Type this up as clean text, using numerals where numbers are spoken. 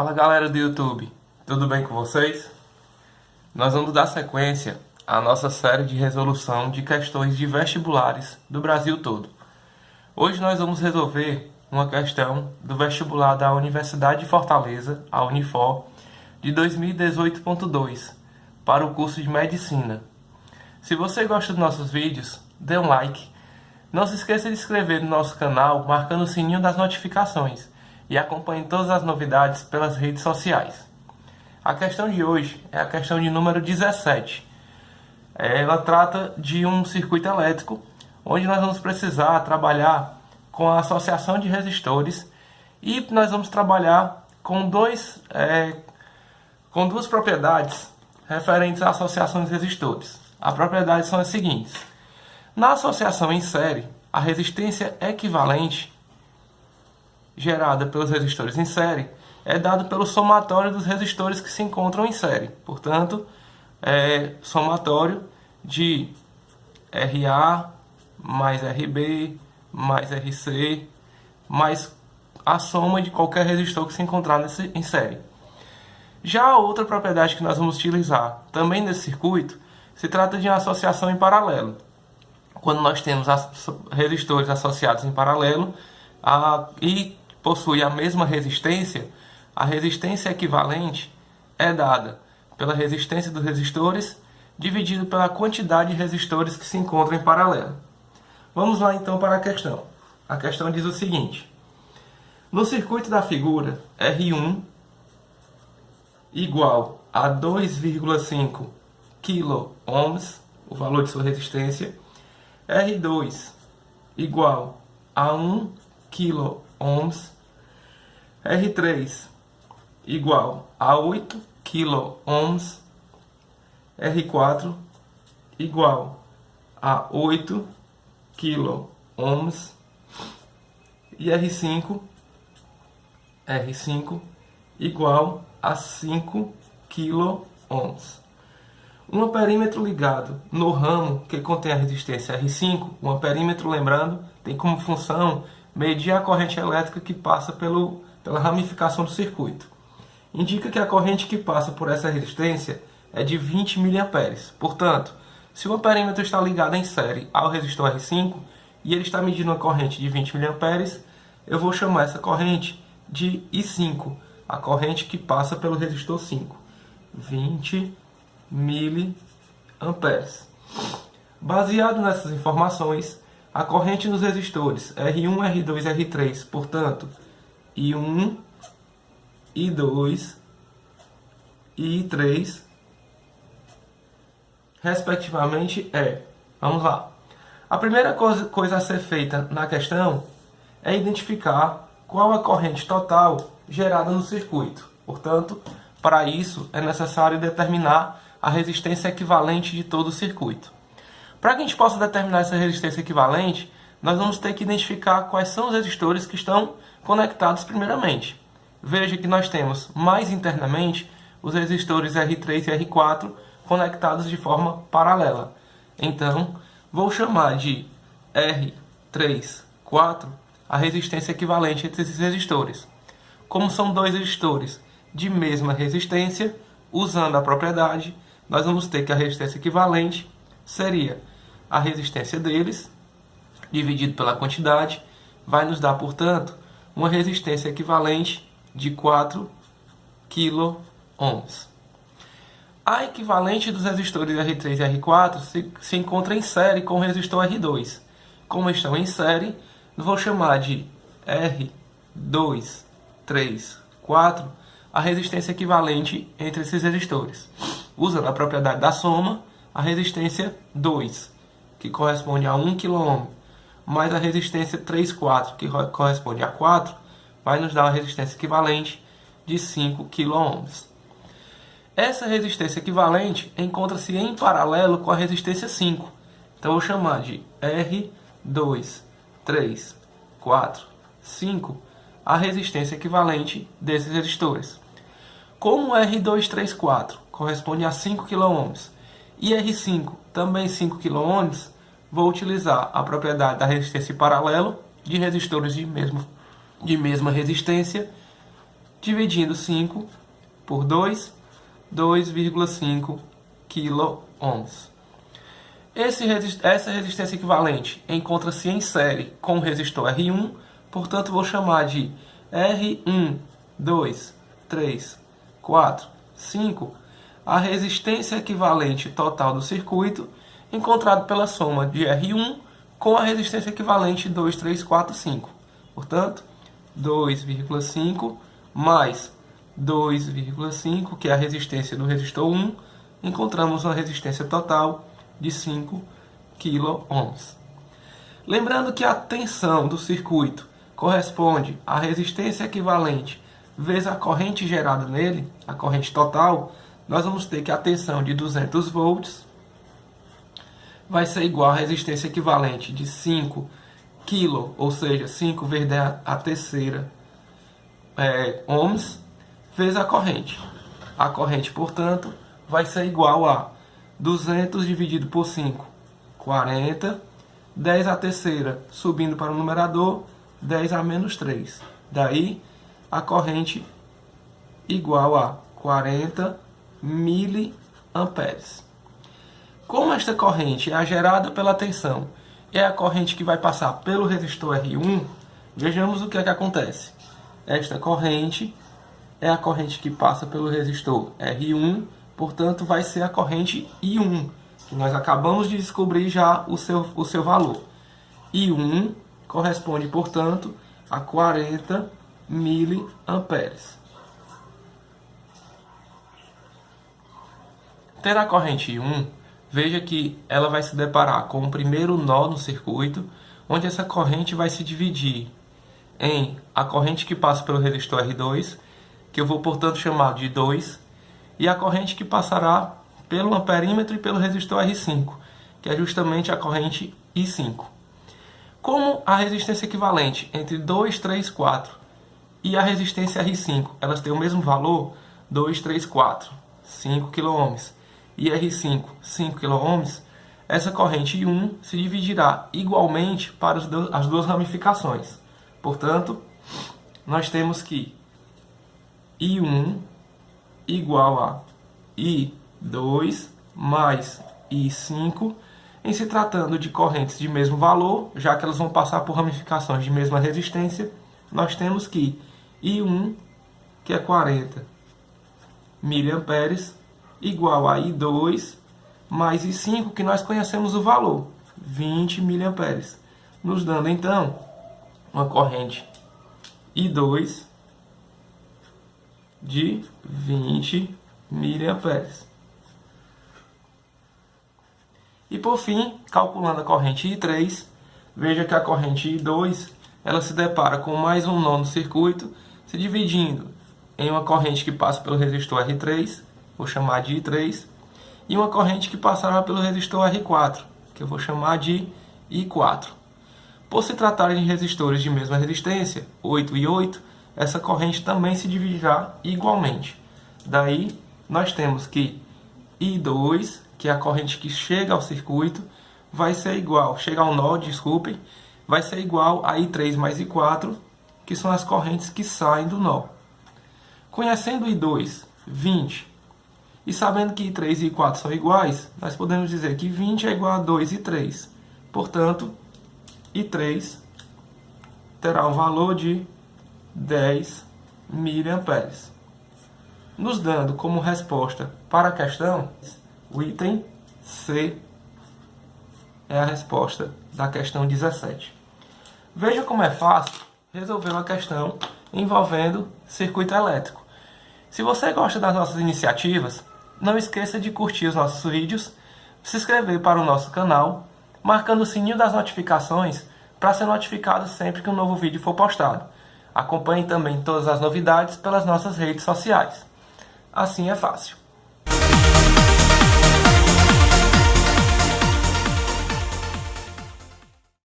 Fala galera do YouTube, tudo bem com vocês? Nós vamos dar sequência à nossa série de resolução de questões de vestibulares do Brasil todo. Hoje nós vamos resolver uma questão do vestibular da Universidade de Fortaleza, a Unifor, de 2018.2, para o curso de Medicina. Se você gosta dos nossos vídeos, dê um like. Não se esqueça de se inscrever no nosso canal, marcando o sininho das notificações, e acompanhe todas as novidades pelas redes sociais. A questão de hoje é a questão de número 17. Ela trata de um circuito elétrico, onde nós vamos precisar trabalhar com a associação de resistores, e nós vamos trabalhar com duas propriedades referentes à associação de resistores. As propriedades são as seguintes. Na associação em série, a resistência equivalente gerada pelos resistores em série é dado pelo somatório dos resistores que se encontram em série. Portanto, é somatório de RA mais RB mais RC mais a soma de qualquer resistor que se encontrar em série. Já a outra propriedade que nós vamos utilizar também nesse circuito se trata de uma associação em paralelo. Quando nós temos resistores associados em paralelo e possui a mesma resistência, a resistência equivalente é dada pela resistência dos resistores dividido pela quantidade de resistores que se encontram em paralelo. Vamos lá então para a questão. A questão diz o seguinte: no circuito da figura, R1 igual a 2,5 kΩ, o valor de sua resistência, R2 igual a 1 kΩ, R3 igual a 8 kΩ, R4 igual a 8 kΩ e R5 igual a 5 kΩ. Um perímetro ligado no ramo que contém a resistência R5, um perímetro, lembrando, tem como função medir a corrente elétrica que passa pela ramificação do circuito. Indica que a corrente que passa por essa resistência é de 20 mA. Portanto, se o perímetro está ligado em série ao resistor R5 e ele está medindo uma corrente de 20 mA, eu vou chamar essa corrente de I5, a corrente que passa pelo resistor 5, 20 mA. Baseado nessas informações, a corrente nos resistores R1, R2 e R3, portanto, I1, I2 e I3, respectivamente, vamos lá. A primeira coisa a ser feita na questão é identificar qual a corrente total gerada no circuito. Portanto, para isso é necessário determinar a resistência equivalente de todo o circuito. Para que a gente possa determinar essa resistência equivalente, nós vamos ter que identificar quais são os resistores que estão conectados primeiramente. Veja que nós temos mais internamente os resistores R3 e R4 conectados de forma paralela. Então, vou chamar de R3, 4 a resistência equivalente entre esses resistores. Como são dois resistores de mesma resistência, usando a propriedade, nós vamos ter que a resistência equivalente seria a resistência deles, dividido pela quantidade, vai nos dar, portanto, uma resistência equivalente de 4 kΩ. A equivalente dos resistores R3 e R4 se encontra em série com o resistor R2. Como estão em série, vou chamar de R2, 3, 4, a resistência equivalente entre esses resistores. Usando a propriedade da soma, a resistência 2, que corresponde a 1 kΩ, mais a resistência 3, 4, que corresponde a 4, vai nos dar uma resistência equivalente de 5 kΩ. Essa resistência equivalente encontra-se em paralelo com a resistência 5. Então, eu vou chamar de R2, 3, 4, 5, a resistência equivalente desses resistores. Como R2, 3, 4 corresponde a 5 kΩ e R5 também 5 kΩ, vou utilizar a propriedade da resistência em paralelo de resistores de mesma resistência dividindo 5 por 2, 2,5 kΩ. Essa resistência equivalente encontra-se em série com o resistor R1, portanto vou chamar de R1, 2, 3, 4, 5, a resistência equivalente total do circuito, encontrado pela soma de R1 com a resistência equivalente 2, 3, 4, 5. Portanto, 2,5 mais 2,5, que é a resistência do resistor 1, encontramos uma resistência total de 5 kΩ. Lembrando que a tensão do circuito corresponde à resistência equivalente vezes a corrente gerada nele, a corrente total, nós vamos ter que a tensão de 200 volts vai ser igual à resistência equivalente de 5 kΩ, ou seja, 5 vezes a terceira ohms, vezes a corrente. A corrente, portanto, vai ser igual a 200 dividido por 5, 40. 10 a terceira subindo para o numerador, 10 a menos 3. Daí, a corrente igual a 40 miliamperes. Como esta corrente é a gerada pela tensão, é a corrente que vai passar pelo resistor R1, vejamos o que é que acontece. Esta corrente é a corrente que passa pelo resistor R1, portanto vai ser a corrente I1, que nós acabamos de descobrir já o seu valor. I1 corresponde, portanto, a 40 miliamperes. Ter a corrente I1, veja que ela vai se deparar com o primeiro nó no circuito, onde essa corrente vai se dividir em a corrente que passa pelo resistor R2, que eu vou, portanto, chamar de 2, e a corrente que passará pelo amperímetro e pelo resistor R5, que é justamente a corrente I5. Como a resistência equivalente entre 2, 3, 4 e a resistência R5, elas têm o mesmo valor, 2, 3, 4, 5 kΩ, e R5, 5 kΩ, essa corrente I1 se dividirá igualmente para as duas ramificações. Portanto, nós temos que I1 igual a I2 mais I5, em se tratando de correntes de mesmo valor, já que elas vão passar por ramificações de mesma resistência, nós temos que I1, que é 40 miliamperes, igual a I2 mais I5, que nós conhecemos o valor, 20 miliamperes, nos dando então uma corrente I2 de 20 miliamperes. E por fim, calculando a corrente I3, veja que a corrente I2 ela se depara com mais um nó no circuito, se dividindo em uma corrente que passa pelo resistor R3, vou chamar de I3, e uma corrente que passará pelo resistor R4, que eu vou chamar de I4. Por se tratarem de resistores de mesma resistência, 8 e 8, essa corrente também se dividirá igualmente. Daí, nós temos que I2, que é a corrente que chega ao circuito, vai ser igual, chega ao nó, desculpem, vai ser igual a I3 mais I4, que são as correntes que saem do nó. Conhecendo I2, 20, e sabendo que I3 e I4 são iguais, nós podemos dizer que 20 é igual a 2 e 3. Portanto, I3 terá um valor de 10 miliamperes. Nos dando como resposta para a questão, o item C é a resposta da questão 17. Veja como é fácil resolver uma questão envolvendo circuito elétrico. Se você gosta das nossas iniciativas, não esqueça de curtir os nossos vídeos, se inscrever para o nosso canal, marcando o sininho das notificações para ser notificado sempre que um novo vídeo for postado. Acompanhe também todas as novidades pelas nossas redes sociais. Assim é fácil.